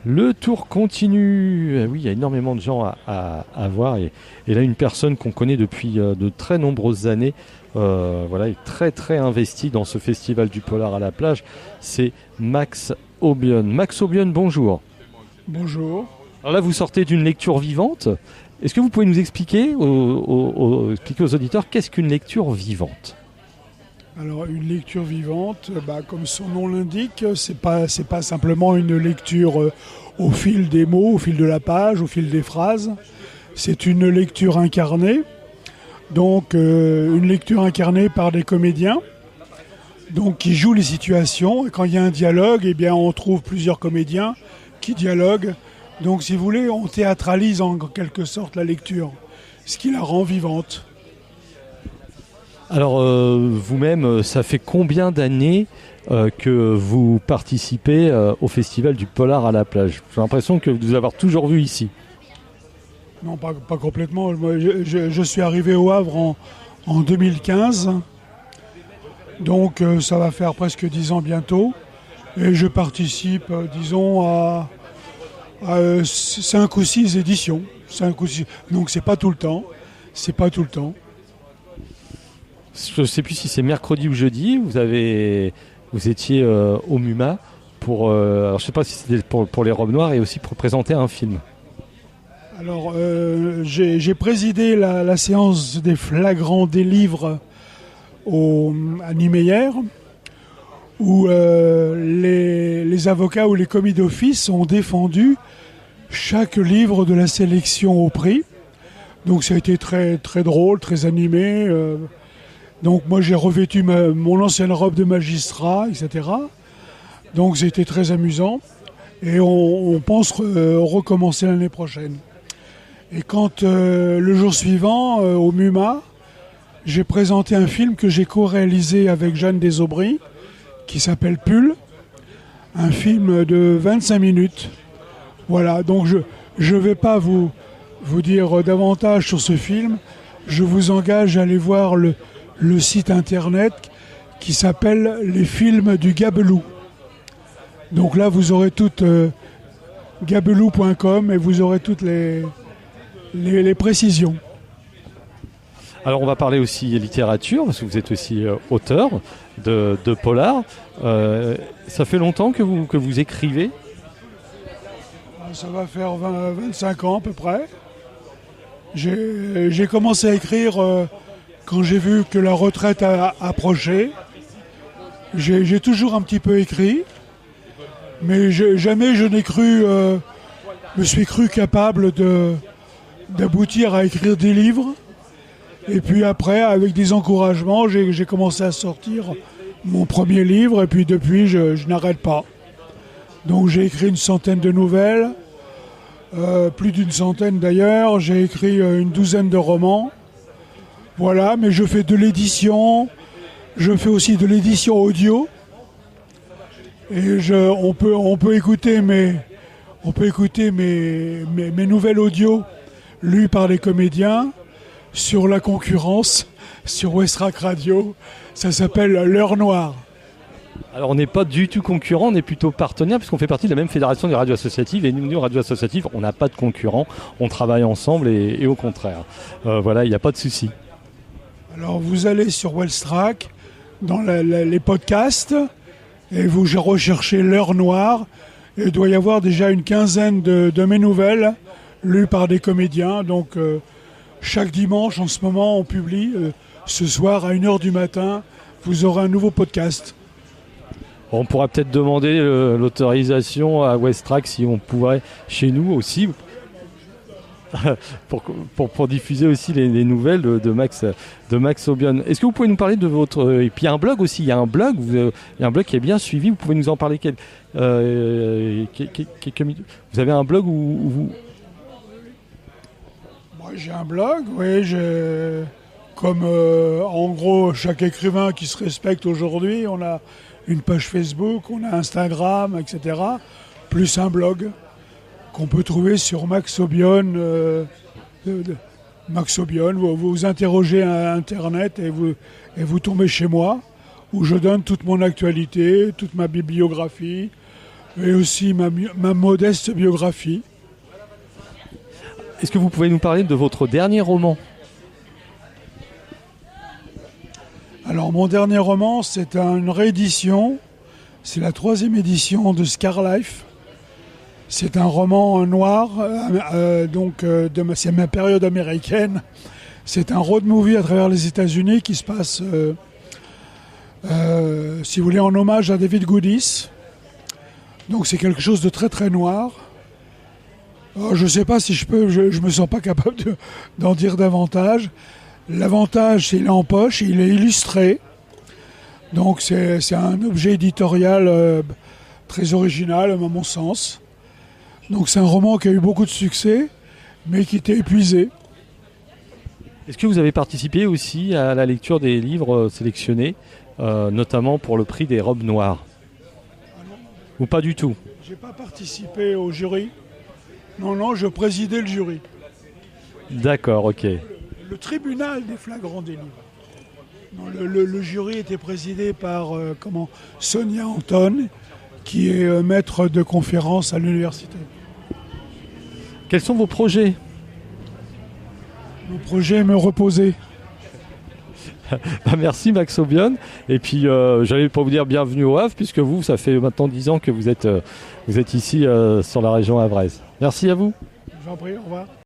Le tour continue. Oui, il y a énormément de gens à voir. Et là, une personne qu'on connaît depuis de très nombreuses années, voilà, est très très investie dans ce festival du polar à la plage. C'est Max Aubion. Max Aubion, bonjour. Bonjour. Alors là, vous sortez d'une lecture vivante. Est-ce que vous pouvez nous expliquer expliquer aux auditeurs qu'est-ce qu'une lecture vivante? Alors une lecture vivante, comme son nom l'indique, c'est pas simplement une lecture au fil des mots, au fil de la page, au fil des phrases. C'est une lecture incarnée. Donc une lecture incarnée par des comédiens, donc qui jouent les situations. Et quand il y a un dialogue, eh bien on trouve plusieurs comédiens qui dialoguent. Donc si vous voulez, on théâtralise en quelque sorte la lecture, ce qui la rend vivante. Alors vous-même, ça fait combien d'années que vous participez au festival du polar à la plage? J'ai l'impression que vous avez toujours vu ici. Non, pas complètement. Moi, je suis arrivé au Havre en 2015. Donc ça va faire presque 10 ans bientôt. Et je participe, disons, à 5 ou 6 éditions. 5 ou 6. Donc c'est pas tout le temps. C'est pas tout le temps. Je ne sais plus si c'est mercredi ou jeudi. Vous étiez au MUMA pour. Alors je ne sais pas si c'était pour les robes noires et aussi pour présenter un film. Alors j'ai présidé la séance des flagrants des livres à Niemeyer, où les avocats ou les commis d'office ont défendu chaque livre de la sélection au prix. Donc ça a été très, très drôle, très animé. Donc moi j'ai revêtu mon ancienne robe de magistrat, etc. Donc c'était très amusant. Et on pense recommencer l'année prochaine. Et quand le jour suivant, au MUMA, j'ai présenté un film que j'ai co-réalisé avec Jeanne Desaubry, qui s'appelle Pull, un film de 25 minutes. Voilà, donc je ne vais pas vous dire davantage sur ce film. Je vous engage à aller voir le site internet qui s'appelle Les films du Gabelou. Donc là, vous aurez toutes gabelou.com et vous aurez toutes les précisions. Alors on va parler aussi littérature, parce que vous êtes aussi auteur de polar. Ça fait longtemps que vous écrivez? Ça va faire 25 ans à peu près. J'ai commencé à écrire quand j'ai vu que la retraite approchait. J'ai toujours un petit peu écrit, mais jamais je n'ai me suis cru capable d'aboutir à écrire des livres. Et puis après, avec des encouragements, j'ai commencé à sortir mon premier livre, et puis depuis, je n'arrête pas. Donc j'ai écrit une centaine de nouvelles, plus d'une centaine d'ailleurs. J'ai écrit une douzaine de romans. Voilà, mais je fais de l'édition. Je fais aussi de l'édition audio. Et on peut écouter mes nouvelles audio lues par les comédiens sur la concurrence, sur Westrack Radio. Ça s'appelle L'Heure Noire. Alors on n'est pas du tout concurrent, on est plutôt partenaire puisqu'on fait partie de la même fédération des radios associatives, et nous radios associatives, on n'a pas de concurrents, on travaille ensemble et au contraire. Voilà, il n'y a pas de souci. Alors vous allez sur Westrack, dans les podcasts, et vous recherchez L'Heure Noire, et il doit y avoir déjà une quinzaine de mes nouvelles lues par des comédiens. Donc chaque dimanche en ce moment on publie, ce soir à 1h du matin, vous aurez un nouveau podcast. On pourra peut-être demander l'autorisation à Westrack si on pourrait chez nous aussi pour diffuser aussi les nouvelles de Max Aubion. Est-ce que vous pouvez nous parler de votre... Et puis il y a un blog aussi, il y a un blog qui est bien suivi, vous pouvez nous en parler vous avez un blog où vous... Moi j'ai un blog, oui, comme en gros chaque écrivain qui se respecte aujourd'hui, on a une page Facebook, on a Instagram, etc. Plus un blog qu'on peut trouver sur Max Aubion. Max Aubion, vous interrogez à Internet et vous tombez chez moi, où je donne toute mon actualité, toute ma bibliographie, et aussi ma modeste biographie. Est-ce que vous pouvez nous parler de votre dernier roman? Alors mon dernier roman, c'est une réédition, c'est la 3e édition de Scar Life. C'est un roman noir, c'est ma période américaine. C'est un road movie à travers les États-Unis qui se passe, si vous voulez, en hommage à David Goodis. Donc c'est quelque chose de très très noir. Alors, je ne sais pas si je peux, je me sens pas capable d'en dire davantage. L'avantage, c'est qu'il est en poche, il est illustré. Donc c'est un objet éditorial très original à mon sens. Donc c'est un roman qui a eu beaucoup de succès, mais qui était épuisé. Est-ce que vous avez participé aussi à la lecture des livres sélectionnés, notamment pour le prix des robes noires? Ou pas du tout? J'ai pas participé au jury. Non, je présidais le jury. D'accord, ok. Le tribunal des flagrants délits. Non, le jury était présidé par Sonia Anton, qui est maître de conférence à l'université. Quels sont vos projets? Mon projet est me reposer. Merci Max Aubion. Et puis j'allais pas vous dire bienvenue au Havre, puisque vous, ça fait maintenant 10 ans que vous êtes ici sur la région havraise. Merci à vous. Je vous en prie, au revoir.